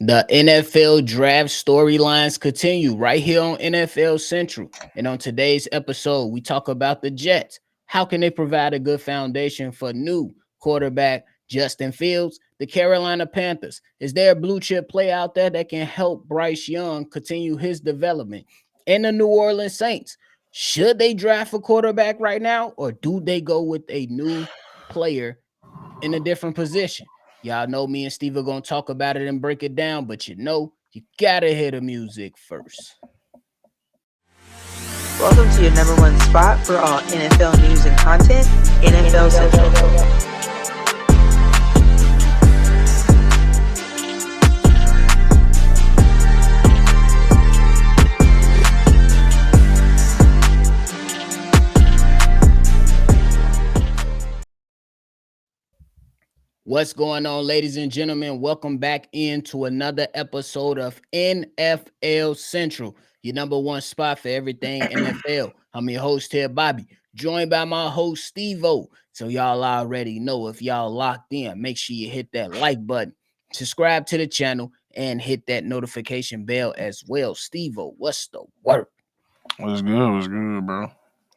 The NFL draft storylines continue right here on NFL Central. And on today's episode, we talk about the Jets. How can they provide a good foundation for new quarterback Justin Fields? The Carolina Panthers. Is there a blue chip play out there that can help Bryce Young continue his development? And the New Orleans Saints. Should they draft a quarterback right now, or do they go with a new player in a different position? Y'all know me and Steve are gonna talk about it and break it down, but you gotta hear the music first. Welcome to your number one spot for all NFL news and content, NFL Central. What's going on, ladies and gentlemen? Welcome back into another episode of NFL Central, your number one spot for everything NFL. I'm your host here, Bobby, joined by my host, Stevo. So y'all already know, if y'all locked in, make sure you hit that like button, subscribe to the channel, and hit that notification bell as well. Stevo, what's the word? What's good? What's good, bro?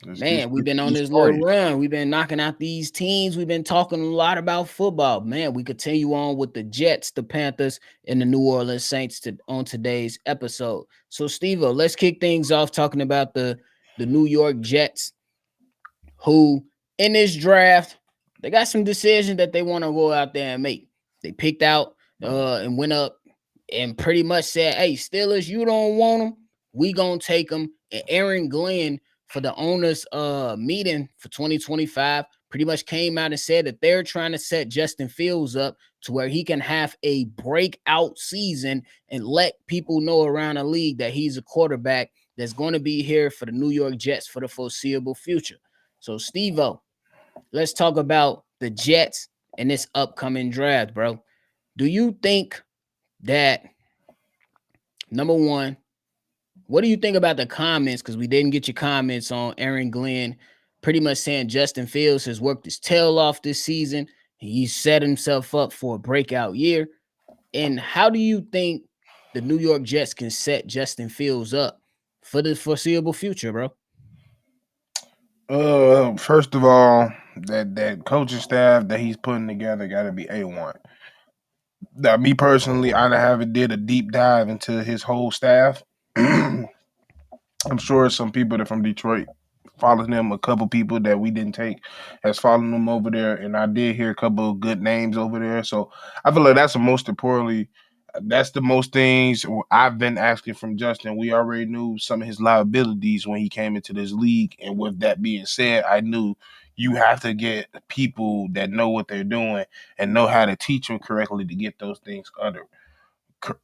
Man, we've been on this little run. We've been knocking out these teams. We've been talking a lot about football. Man, we continue on with the Jets, the Panthers, and the New Orleans Saints on today's episode. So, Stevo, let's kick things off talking about the New York Jets, who in this draft, they got some decisions that they want to go out there and make. They picked out and went up and pretty much said, hey, Steelers, you don't want them, we going to take them. And Aaron Glenn, for the owners meeting for 2025, pretty much came out and said that they're trying to set Justin Fields up to where he can have a breakout season and let people know around the league that he's a quarterback that's going to be here for the New York Jets for the foreseeable future. So, Stevo, let's talk about the Jets and this upcoming draft, bro. Do you think that, number one, what do you think about the comments? Because we didn't get your comments on Aaron Glenn pretty much saying Justin Fields has worked his tail off this season. He set himself up for a breakout year. And how do you think the New York Jets can set Justin Fields up for the foreseeable future, bro? First of all, that coaching staff that he's putting together got to be A1. Now, me personally, I haven't did a deep dive into his whole staff. I'm sure some people that are from Detroit following him. A couple people that we didn't take has followed him over there, and I did hear a couple of good names over there. So I feel like that's the most things I've been asking from Justin. We already knew some of his liabilities when he came into this league, and with that being said, I knew you have to get people that know what they're doing and know how to teach them correctly to get those things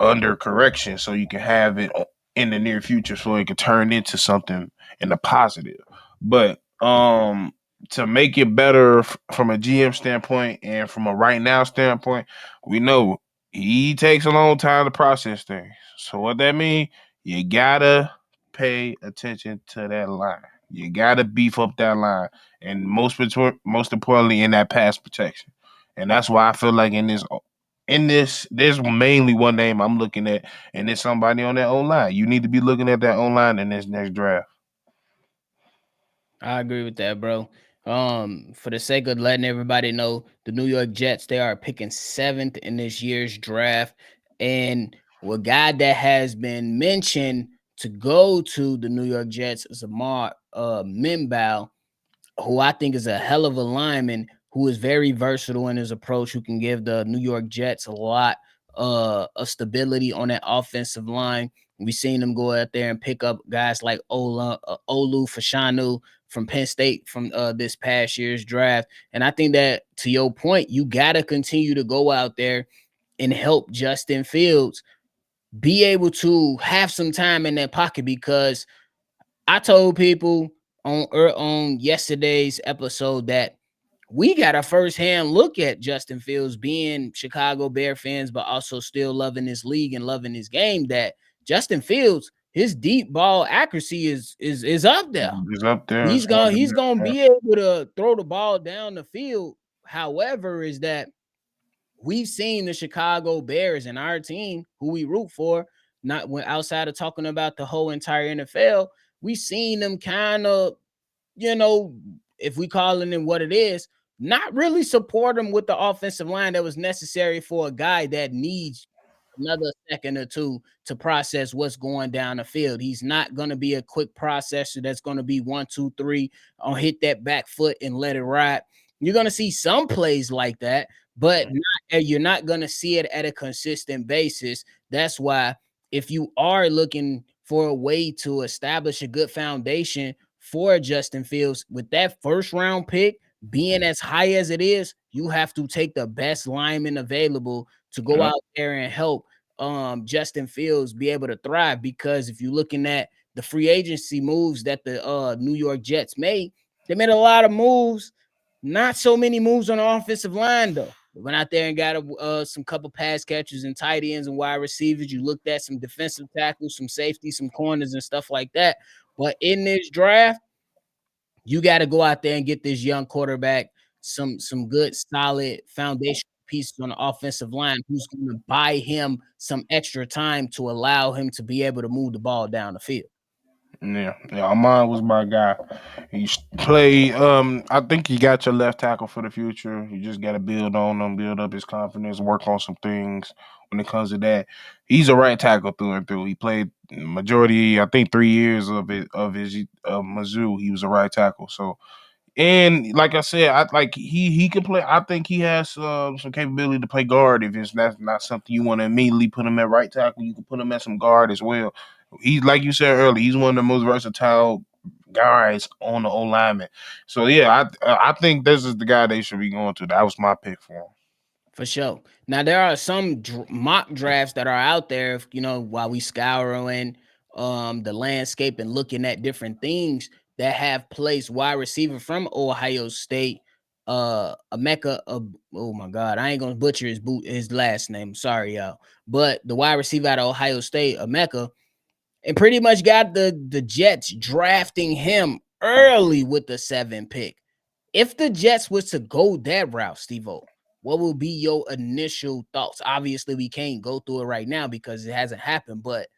under correction, so you can have it in the near future, so it can turn into something in the positive. But to make it better from a GM standpoint and from a right now standpoint, we know he takes a long time to process things. So what that means, you gotta pay attention to that line. You gotta beef up that line, and most importantly, in that pass protection. And that's why I feel like there's mainly one name I'm looking at, and it's somebody on that O-line. You need to be looking at that O-line in this next draft. I agree with that, bro. For the sake of letting everybody know, the New York Jets, they are picking 7th in this year's draft. And a guy that has been mentioned to go to the New York Jets is Amar Mimbow, who I think is a hell of a lineman, who is very versatile in his approach, who can give the New York Jets a lot of stability on that offensive line. We've seen them go out there and pick up guys like Olu Fashanu from Penn State from this past year's draft. And I think that, to your point, you got to continue to go out there and help Justin Fields be able to have some time in that pocket, because I told people on yesterday's episode that we got a firsthand look at Justin Fields, being Chicago Bear fans, but also still loving this league and loving this game, that Justin Fields, his deep ball accuracy is up there. He's up there. He's gonna be able to throw the ball down the field. However, is that we've seen the Chicago Bears and our team, who we root for, not when outside of talking about the whole entire NFL, we've seen them kind of, you know, if we calling it what it is, not really support him with the offensive line that was necessary for a guy that needs another second or two to process what's going down the field. He's not going to be a quick processor that's going to be 1, 2, 3 on hit that back foot and let it ride. You're going to see some plays like that, but you're not going to see it at a consistent basis. That's why if you are looking for a way to establish a good foundation for Justin Fields with that first round pick being as high as it is, you have to take the best lineman available to go Yep. out there and help Justin Fields be able to thrive. Because if you're looking at the free agency moves that the New York Jets made, they made a lot of moves, not so many moves on the offensive line though. They went out there and got some couple pass catchers and tight ends and wide receivers. You looked at some defensive tackles, some safety, some corners and stuff like that. But in this draft, you got to go out there and get this young quarterback some good solid foundation pieces on the offensive line who's going to buy him some extra time to allow him to be able to move the ball down the field. Yeah, yeah. Ahmad was my guy. He played. I think he got your left tackle for the future. You just got to build on him, build up his confidence, work on some things. When it comes to that, he's a right tackle through and through. He played majority, I think, 3 years of his Mizzou. He was a right tackle. So, and like I said, I like he can play. I think he has some capability to play guard. If it's not something you want to immediately put him at right tackle, you can put him at some guard as well. He's like you said earlier. He's one of the most versatile guys on the O lineman. So yeah, I think this is the guy they should be going to. That was my pick for him. For sure. Now there are some mock drafts that are out there, while we scouring the landscape and looking at different things that have placed wide receiver from Ohio State, Emeka. Oh my God, I ain't gonna butcher his last name. Sorry, y'all. But the wide receiver out of Ohio State, Emeka, and pretty much got the Jets drafting him early with the 7 pick. If the Jets was to go that route, Stevo, what will be your initial thoughts? Obviously, we can't go through it right now because it hasn't happened, but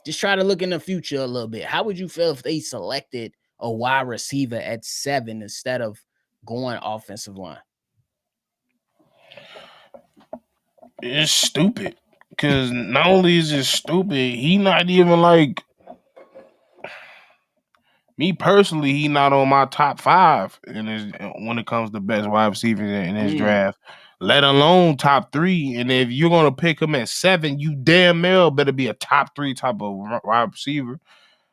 just try to look in the future a little bit. How would you feel if they selected a wide receiver at 7 instead of going offensive line? It's stupid because not only is it stupid, he not even like me personally, he not on my top five in his when it comes to best wide receivers in his draft, let alone top three. And if you're gonna pick him at 7, you damn well better be a top 3 type of wide receiver.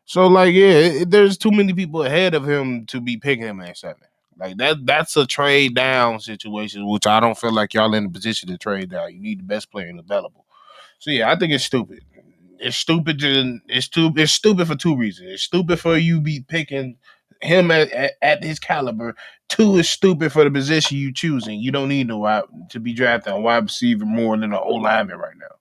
So like, yeah, there's too many people ahead of him to be picking him at 7. Like that's a trade down situation, which I don't feel like y'all in a position to trade down. You need the best player available. So yeah, I think it's stupid. It's stupid for 2 reasons. It's stupid for you be picking him at his caliber. 2 is stupid for the position you choosing. You don't need to be drafting a wide receiver more than an O lineman right now.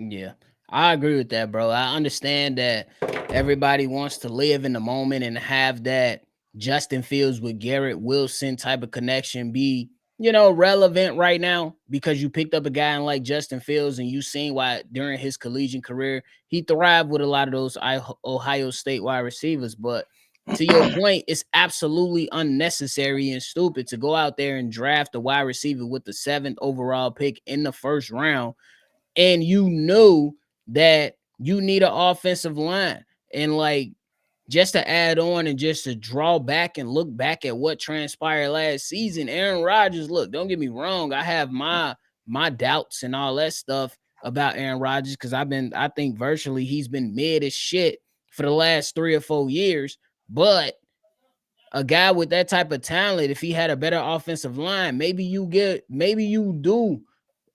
Yeah, I agree with that, bro. I understand that everybody wants to live in the moment and have that Justin Fields with Garrett Wilson type of connection be, relevant right now because you picked up a guy like Justin Fields and you seen why during his collegiate career he thrived with a lot of those Ohio State wide receivers. But to your point, it's absolutely unnecessary and stupid to go out there and draft a wide receiver with the 7th overall pick in the first round, and you know that you need an offensive line. And like, just to add on and just to draw back and look back at what transpired last season, Aaron Rodgers, look, don't get me wrong, I have my doubts and all that stuff about Aaron Rodgers because I think virtually he's been mid as shit for the last 3 or 4 years. But a guy with that type of talent, if he had a better offensive line, maybe you do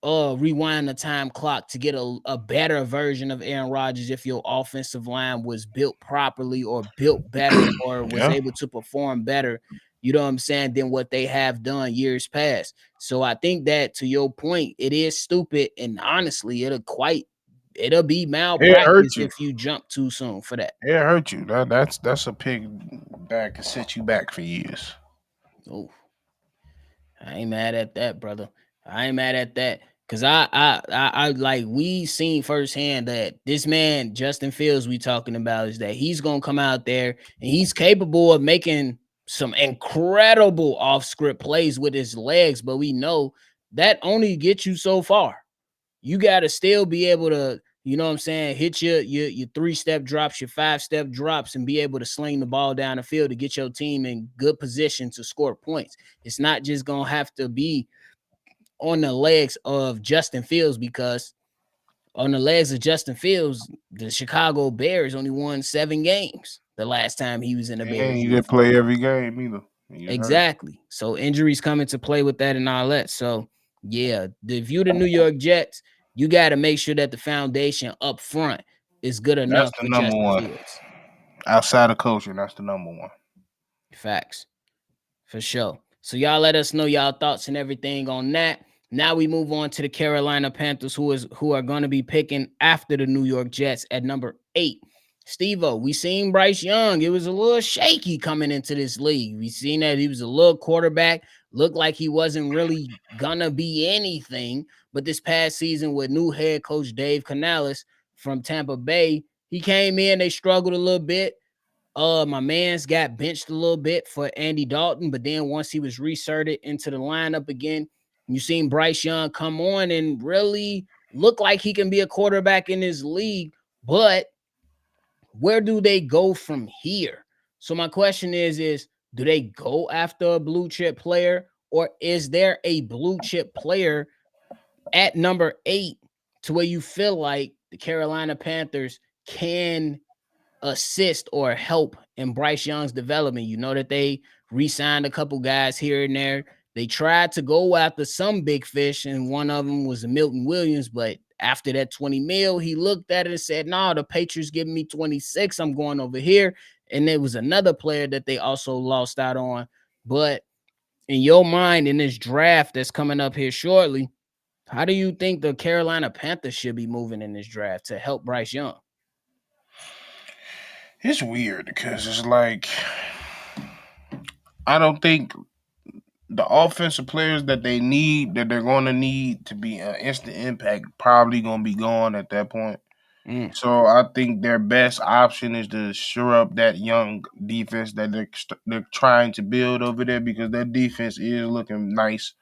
rewind the time clock to get a better version of Aaron Rodgers if your offensive line was built properly or built better or was Yeah. able to perform better, you know what I'm saying, than what they have done years past. So I think that, to your point, it is stupid, and honestly, it'll be It hurt malpractice you. if you jump too soon for that. It hurt you. That's a pick that could set you back for years. Oh, I ain't mad at that, brother. I ain't mad at that. Cause I like we seen firsthand that this man, Justin Fields, we talking about, is that he's gonna come out there and he's capable of making some incredible off script plays with his legs, but we know that only gets you so far. You gotta still be able to, you know what I'm saying, hit your 3-step drops, your 5-step drops, and be able to sling the ball down the field to get your team in good position to score points. It's not just gonna have to be on the legs of Justin Fields, because on the legs of Justin Fields, the Chicago Bears only won 7 games the last time he was in a And Bears he didn't uniform. play every game either. He was hurt. Exactly. So injuries come into play with that and all that. So yeah, if you the New York Jets, you got to make sure that the foundation up front is good That's enough the for number Justin one. Fields. Outside of coaching, that's the number one. Facts. For sure. So y'all let us know y'all thoughts and everything on that. Now we move on to the Carolina Panthers, who are going to be picking after the New York Jets at number 8. Stevo, we seen Bryce Young. It was a little shaky coming into this league. We seen that he was a little quarterback, looked like he wasn't really gonna be anything. But this past season with new head coach Dave Canales from Tampa Bay, he came in. They struggled a little bit. My man's got benched a little bit for Andy Dalton, but then once he was reserted into the lineup again, you seen Bryce Young come on and really look like he can be a quarterback in this league. But where do they go from here? So my question is do they go after a blue chip player, or is there a blue chip player at number 8 to where you feel like the Carolina Panthers can assist or help in Bryce Young's development? You know that they re-signed a couple guys here and there. They tried to go after some big fish, and one of them was Milton Williams. But after that 20 mil, he looked at it and said, "No, the Patriots giving me 26. I'm going over here." And there was another player that they also lost out on. But in your mind, in this draft that's coming up here shortly, how do you think the Carolina Panthers should be moving in this draft to help Bryce Young? It's weird because it's like I don't think the offensive players that they need, that they're going to need to be an instant impact, probably going to be gone at that point. Mm. So I think their best option is to shore up that young defense that they're trying to build over there, because that defense is looking nice.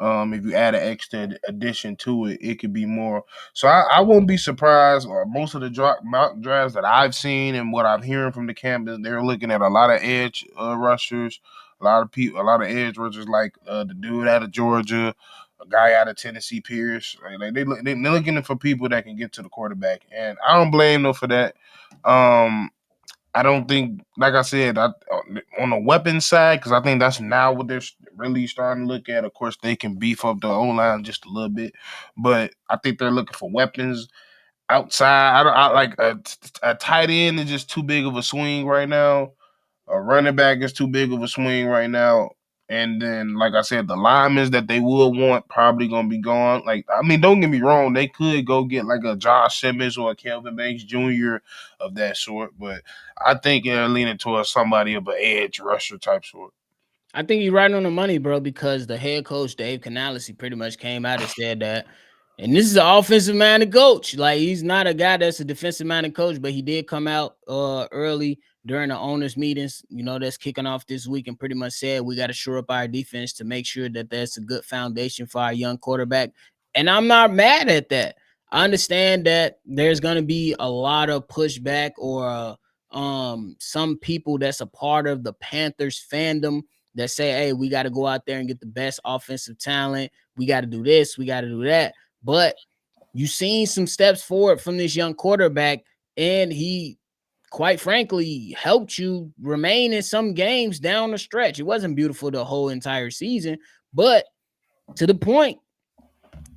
If you add an extra addition to it, it could be more. So I won't be surprised. Most of the mock drafts that I've seen and what I'm hearing from the camp is they're looking at a lot of edge rushers, a lot of people, a lot of edge rushers like the dude out of Georgia, a guy out of Tennessee, Pierce. Like they're looking for people that can get to the quarterback, and I don't blame them for that. I don't think, like I said, on the weapon side, because I think that's now what they're really starting to look at. Of course, they can beef up the O line just a little bit, but I think they're looking for weapons outside. I like a tight end is just too big of a swing right now. A running back is too big of a swing right now. And then, like I said, the linemen that they would want probably gonna be gone. Like, I mean, don't get me wrong, they could go get like a Josh Simmons or a Kelvin Banks Jr. of that sort, but I think they're leaning towards somebody of an edge rusher type sort. I think you're right on the money, bro, because the head coach, Dave Canales, he pretty much came out and said that. And this is an offensive minded coach. Like, he's not a guy that's a defensive minded coach, but he did come out early during the owners' meetings, you know, that's kicking off this week, and pretty much said we got to shore up our defense to make sure that that's a good foundation for our young quarterback. And I'm not mad at that. I understand that there's going to be a lot of pushback or some people that's a part of the Panthers fandom that say, hey, we got to go out there and get the best offensive talent. We got to do this. We got to do that. But you seen some steps forward from this young quarterback, and he, quite frankly, helped you remain in some games down the stretch. It wasn't beautiful the whole entire season, but to the point,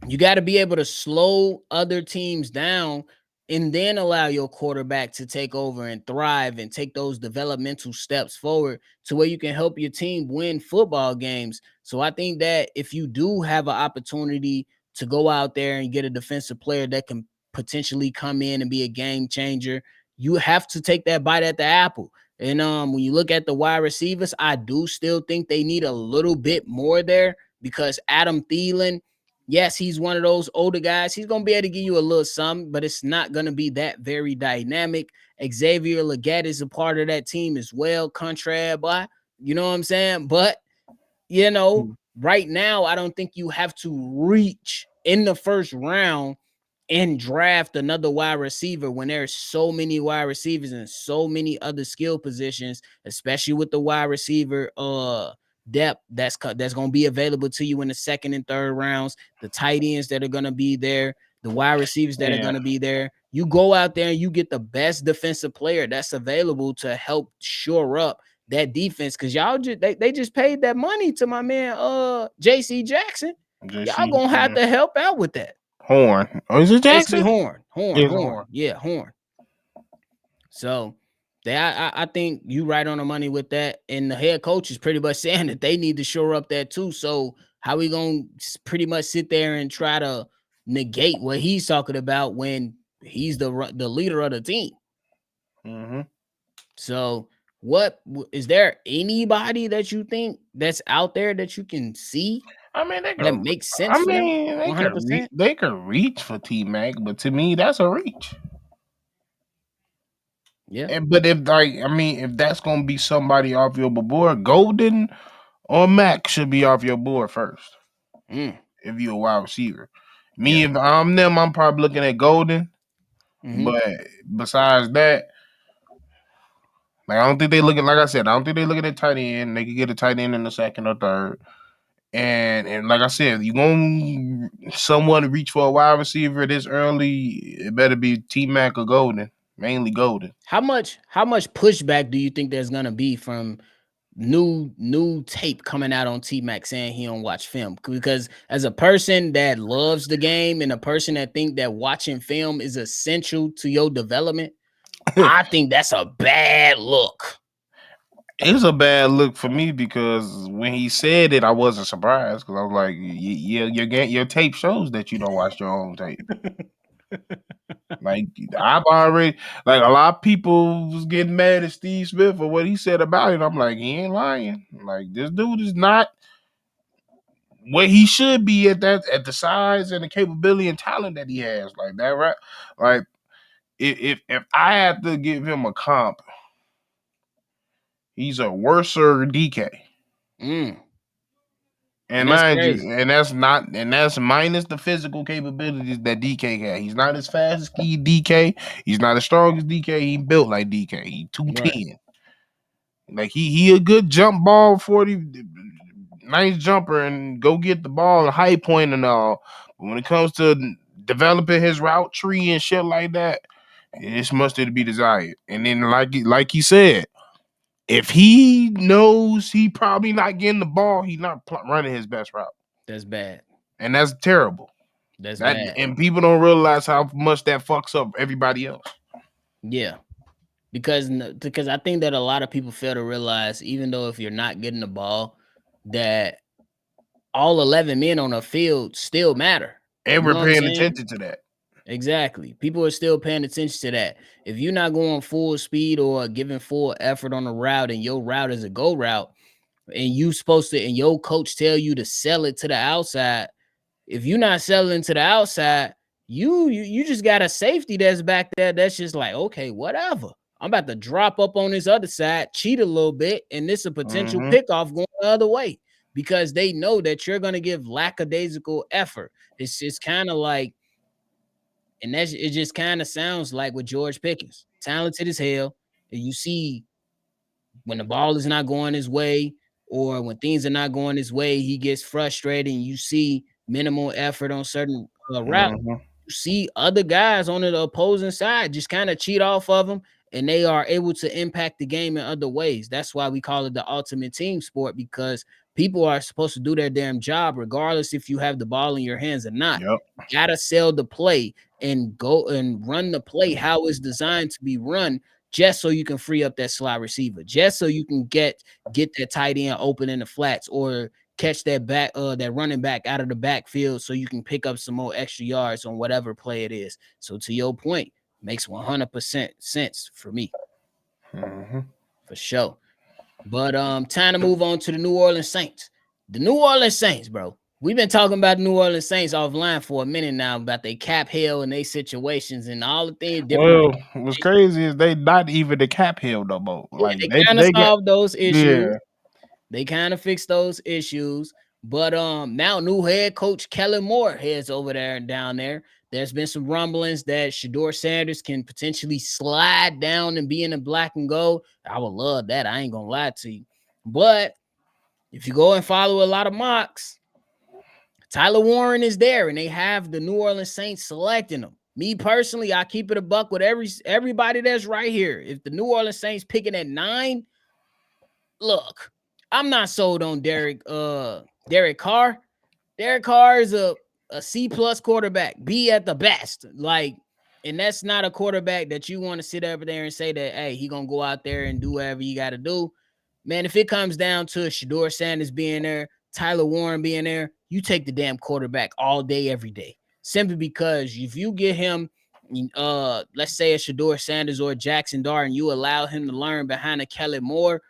you got to be able to slow other teams down and then allow your quarterback to take over and thrive and take those developmental steps forward to where you can help your team win football games. So I think that if you do have an opportunity to go out there and get a defensive player that can potentially come in and be a game changer, you have to take that bite at the apple. And when you look at the wide receivers, I do still think they need a little bit more there, because Adam Thielen Yes, he's one of those older guys. He's gonna be able to give you a little something, but it's not gonna be that very dynamic. Xavier Legette is a part of that team as well. Contrary, but you know what I'm saying? But right now, I don't think you have to reach in the first round and draft another wide receiver when there's so many wide receivers and so many other skill positions, especially with the wide receiver depth that's going to be available to you in the second and third rounds, the tight ends that are going to be there, the wide receivers that are going to be there. You go out there and you get the best defensive player that's available to help shore up that defense, because y'all they just paid that money to my man JC Jackson. Y'all gonna have to help out with that. Horn. Oh, is it Jackson? Horn. Yeah, Horn. So I think you right on the money with that. And the head coach is pretty much saying that they need to shore up that too. So how we gonna pretty much sit there and try to negate what he's talking about when he's the leader of the team? Mm-hmm. So what is there anybody that you think that's out there that you can see? I mean, that makes sense for them. 100%. They could reach for T-Mac, but to me, that's a reach. Yeah. But if if that's gonna be somebody off your board, Golden or Mac should be off your board first. If you're a wide receiver, if I'm them, I'm probably looking at Golden. Mm-hmm. But besides that, I don't think they looking. Like I said, I don't think they looking at tight end. They could get a tight end in the second or third. And like I said, you gonna someone reach for a wide receiver this early, it better be T-Mac or Golden, mainly Golden. How much pushback do you think there's gonna be from new tape coming out on T-Mac saying he don't watch film? Because as a person that loves the game and a person that think that watching film is essential to your development, I think that's a bad look. It's a bad look for me because when he said it, I wasn't surprised because I was like, "Yeah, your tape shows that you don't watch your own tape." Like I've already, a lot of people was getting mad at Steve Smith for what he said about it. I'm like, he ain't lying. Like this dude is not where he should be at the size and the capability and talent that he has. Like that, right? Like if I had to give him a comp, he's a worser DK. And mind you, and that's minus the physical capabilities that DK had. He's not as fast as DK. He's not as strong as DK. He built like DK. He 210. Right. Like he a good jump ball 40, nice jumper and go get the ball and high point and all. But when it comes to developing his route tree and shit like that, it's much to be desired. And then like he said, if he knows he probably not getting the ball, he's not running his best route. That's bad. And that's terrible. That's bad. And people don't realize how much that fucks up everybody else. Yeah. Because I think that a lot of people fail to realize, even though if you're not getting the ball, that all 11 men on the field still matter. And we're paying attention to that. Exactly. People are still paying attention to that. If you're not going full speed or giving full effort on a route and your route is a go route and you supposed to, and your coach tell you to sell it to the outside, if you're not selling to the outside, you just got a safety that's back there that's just like, okay, whatever. I'm about to drop up on this other side, cheat a little bit, and this is a potential pickoff going the other way because they know that you're going to give lackadaisical effort. It's just kind of like, and it just kind of sounds like with George Pickens, talented as hell. And you see when the ball is not going his way or when things are not going his way, he gets frustrated and you see minimal effort on certain routes. You see other guys on the opposing side just kind of cheat off of him and they are able to impact the game in other ways. That's why we call it the ultimate team sport, because people are supposed to do their damn job regardless if you have the ball in your hands or not. Yep. You gotta sell the play and go and run the play how it's designed to be run, just so you can free up that slot receiver, just so you can get that tight end open in the flats or catch that running back out of the backfield so you can pick up some more extra yards on whatever play it is. So to your point, makes 100% sense for me. For sure. But time to move on to the New Orleans Saints. The New Orleans Saints, bro. We've been talking about New Orleans Saints offline for a minute now about their cap hell and their situations and all the things, different Well, things. what's crazy is they not even the cap hill no more. Yeah, Like they they kind of they got solved those issues. yeah. They kind of fixed those issues. But now new head coach Kellen Moore heads over there and down there. There's been some rumblings that Shador Sanders can potentially slide down and be in the black and gold. I would love that. I ain't gonna lie to you. But if you go and follow a lot of mocks, Tyler Warren is there, and they have the New Orleans Saints selecting him. Me personally, I keep it a buck with everybody that's right here. If the New Orleans Saints picking at 9, look, I'm not sold on Derek Carr. Derek Carr is a C plus quarterback, B at the best. Like, and that's not a quarterback that you want to sit over there and say that, hey, he gonna go out there and do whatever you got to do. Man, if it comes down to Shador Sanders being there, Tyler Warren being there, you take the damn quarterback all day, every day. Simply because if you get him, let's say a Shador Sanders or a Jackson Dart, and you allow him to learn behind a Kelly Moore,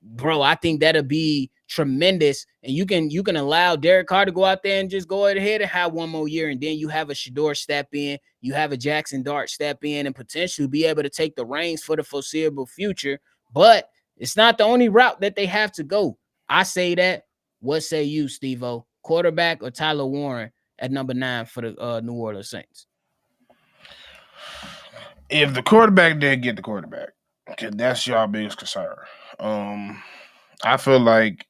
bro, I think that'll be tremendous. And you can allow Derek Carr to go out there and just go ahead and have one more year, and then you have a Shador step in, you have a Jackson Dart step in, and potentially be able to take the reins for the foreseeable future. But it's not the only route that they have to go. I say that. What say you, Stevo? Quarterback or Tyler Warren at number 9 for the New Orleans Saints? If the quarterback did get the quarterback, because that's y'all biggest concern. Um, I feel like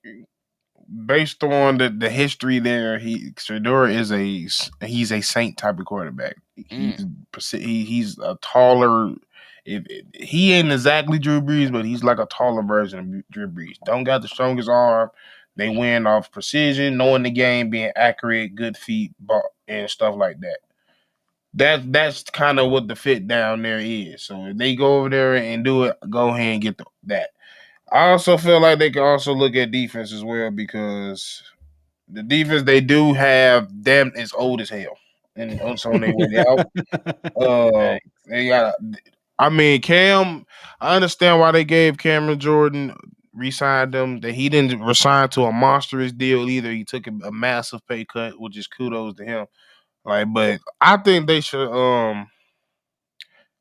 based on the history there, Shador is he's a Saint type of quarterback. Mm. He's a taller. If he ain't exactly Drew Brees, but he's like a taller version of Drew Brees. Don't got the strongest arm. They win off precision, knowing the game, being accurate, good feet, and stuff like that. That's kind of what the fit down there is. So if they go over there and do it, go ahead and get that. I also feel like they can also look at defense as well because the defense they do have them is old as hell, and also on their way out. Uh, they got. I mean, Cam. I understand why they gave Cameron Jordan re-signed him. That he didn't resign to a monstrous deal either. He took a massive pay cut, which is kudos to him. Like, but I think they should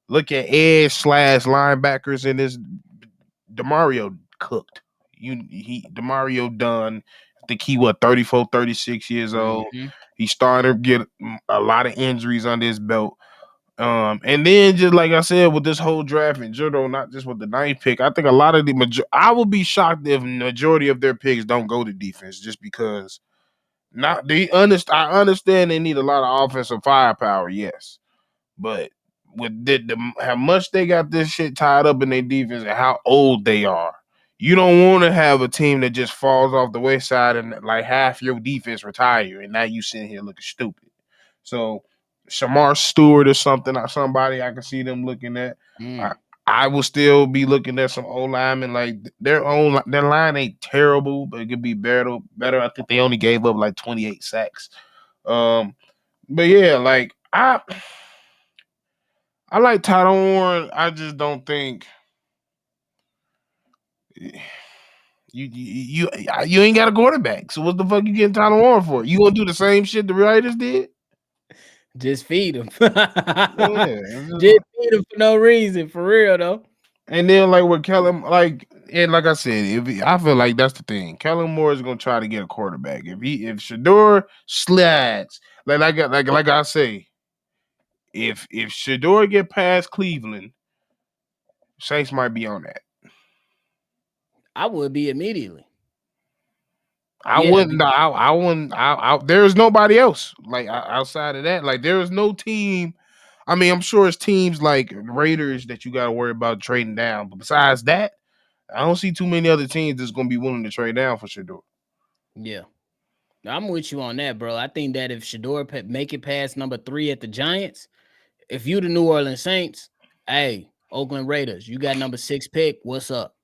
look at edge slash linebackers in this. Demario cooked. Demario done. I think he 34, 36 years old. Mm-hmm. He started to get a lot of injuries under his belt. And then just like I said, with this whole draft in general, not just with the ninth pick, I think a lot of I would be shocked if majority of their picks don't go to defense just because I understand they need a lot of offensive firepower, yes. But with how much they got this shit tied up in their defense and how old they are, you don't want to have a team that just falls off the wayside and like half your defense retire and now you sitting here looking stupid. So Shamar Stewart or somebody I can see them looking at. I, Mm. I will still be looking at some old linemen like their line ain't terrible, but it could be better. Better. I think they only gave up like 28 sacks. But yeah, like I like Tyler Warren. I just don't think you ain't got a quarterback. So what the fuck you getting Tyler Warren for? You gonna do the same shit the Raiders did? Just feed him. Yeah. Just feed him for no reason, for real though. And then like with Kellen, like I said, I feel like that's the thing. Kellen Moore is gonna try to get a quarterback. If Shador slides, like I say, if Shador get past Cleveland, Saints might be on that. I would be immediately. I Yeah, wouldn't. I wouldn't. There is nobody else outside of that. Like there is no team. I mean, I'm sure it's teams like Raiders that you got to worry about trading down. But besides that, I don't see too many other teams that's going to be willing to trade down for Shador. yeah. I'm with you on that, bro. I think that if Shador make it past number 3 at the Giants, if you the New Orleans Saints, hey, Oakland Raiders, you got number 6 pick. What's up?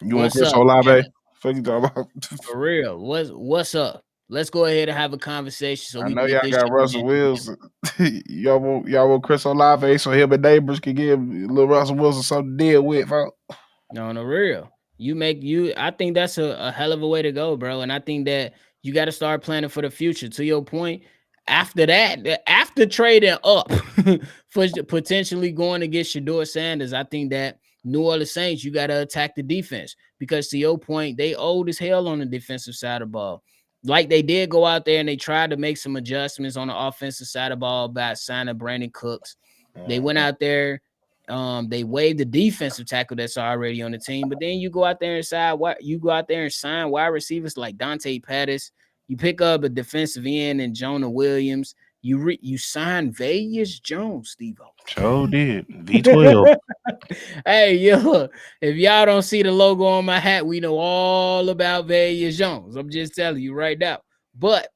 You want What's Chris up? Olave? Yeah, Fuck you talking about? for real. What's up? Let's go ahead and have a conversation so I we know can get y'all this got shit Russell together. Wilson. y'all want Chris Olave so him and neighbors can give little Russell Wilson something to deal with, folks. No, on the real. I think that's a hell of a way to go, bro. And I think that You got to start planning for the future. To your point, after that, after trading up for potentially going to get Shedeur Sanders, I think that New Orleans Saints, you got to attack the defense because to your point, they old as hell on the defensive side of the ball. Like they did go out there and they tried to make some adjustments on the offensive side of the ball by signing Brandon Cooks. They went out there. They waived the defensive tackle that's already on the team, but then you go out there and sign wide receivers like Dante Pettis. You pick up a defensive end and Jonah Williams. You sign Vegas Jones, Stevo. So did V12. Hey, yo, if y'all don't see the logo on my hat, we know all about Vegas Jones. I'm just telling you right now. But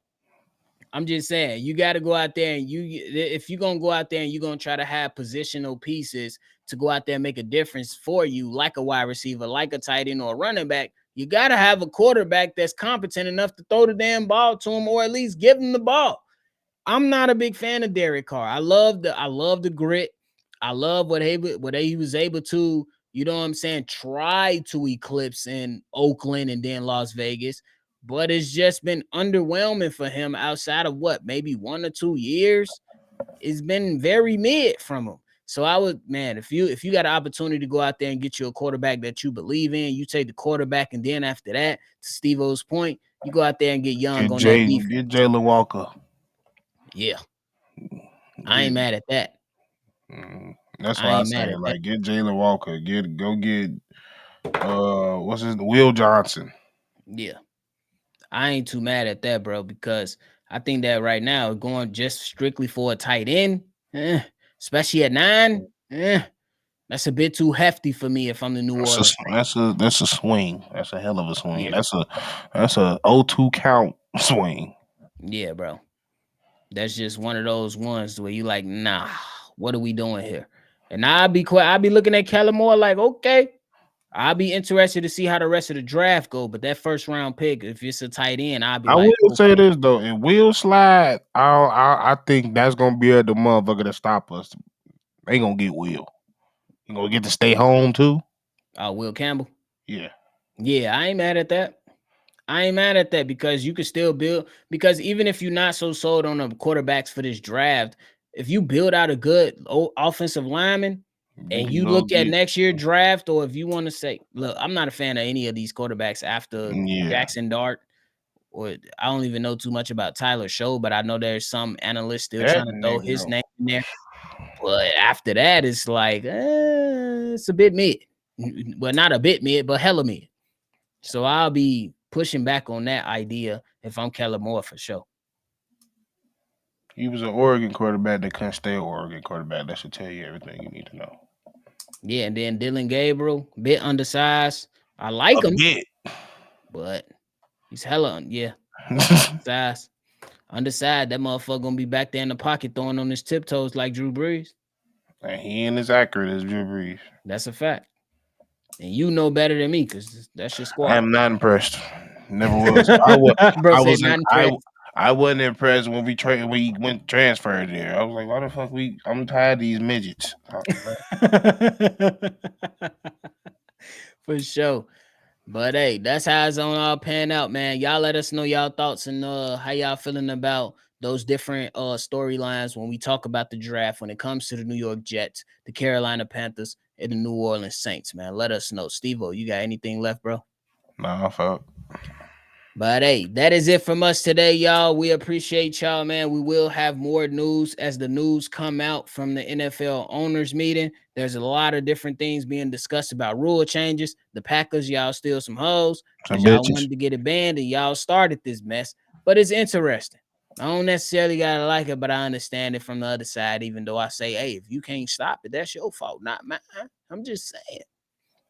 I'm just saying, you got to go out there and if you're going to go out there and you're going to try to have positional pieces to go out there and make a difference for you, like a wide receiver, like a tight end or a running back, you got to have a quarterback that's competent enough to throw the damn ball to him or at least give him the ball. I'm not a big fan of Derek Carr. I love the grit. I love what he was able to, you know what I'm saying, try to eclipse in Oakland and then Las Vegas. But it's just been underwhelming for him outside of maybe 1 or 2 years. It's been very mid from him. So I would, man, if you got an opportunity to go out there and get you a quarterback that you believe in, you take the quarterback, and then after that, to Steve-O's point, you go out there and get young on that defense. Get Jalen Walker. Yeah. I ain't mad at that. That's why I say, like, get Jalen Walker. Go get Will Johnson. Yeah. I ain't too mad at that, bro, because I think that right now going just strictly for a tight end, especially at 9, that's a bit too hefty for me if I'm the New Orleans. That's a swing. That's a hell of a swing. Yeah. That's a 0-2 count swing. Yeah, bro. That's just one of those ones where you like, nah, what are we doing here? And I'll be looking at Kellen Moore like, okay, I'll be interested to see how the rest of the draft go. But that first round pick, if it's a tight end, I will say this though, and Will slide. I think that's gonna be the motherfucker to stop us. They gonna get Will. You gonna get to stay home too. Will Campbell. Yeah. Yeah, I ain't mad at that. Because you can still build. Because even if you're not so sold on the quarterbacks for this draft, if you build out a good offensive lineman and you look at next year draft, or if you want to say, look, I'm not a fan of any of these quarterbacks after Jackson Dart, or I don't even know too much about Tyler Show, but I know there's some analysts still trying to throw his name in there. But after that, it's like, it's a bit mid. Well, not a bit mid, but hella mid. So I'll be pushing back on that idea if I'm Kellen Moore for sure. He was an Oregon quarterback that couldn't stay an Oregon quarterback. That should tell you everything you need to know. Yeah, and then Dylan Gabriel, bit undersized. I like him, but he's hella undersized. Undersized, that motherfucker gonna be back there in the pocket throwing on his tiptoes like Drew Brees. And he ain't as accurate as Drew Brees. That's a fact. And you know better than me because that's your squad. I am not impressed. Never was. I wasn't impressed when we went transferred there. I was like, why the fuck I'm tired of these midgets. For sure. But hey, that's how it's on all pan out, man. Y'all let us know y'all thoughts and how y'all feeling about those different storylines when we talk about the draft when it comes to the New York Jets, the Carolina Panthers, and the New Orleans Saints, man. Let us know. Stevo, you got anything left, bro? Nah, fuck. But hey, that is it from us today, y'all. We appreciate y'all, man. We will have more news as the news come out from the NFL owners meeting. There's a lot of different things being discussed about rule changes. The Packers, y'all still some hoes because y'all wanted to get it banned and y'all started this mess. But it's interesting. I don't necessarily gotta like it, but I understand it from the other side, even though I say, hey, if you can't stop it, that's your fault, not mine. I'm just saying.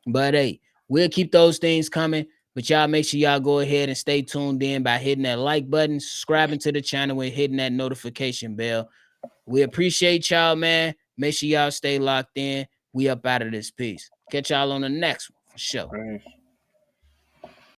But hey, we'll keep those things coming. But y'all make sure y'all go ahead and stay tuned in by hitting that like button, subscribing to the channel, and hitting that notification bell. We appreciate y'all, man. Make sure y'all stay locked in. We up out of this piece. Catch y'all on the next one for sure. Peace.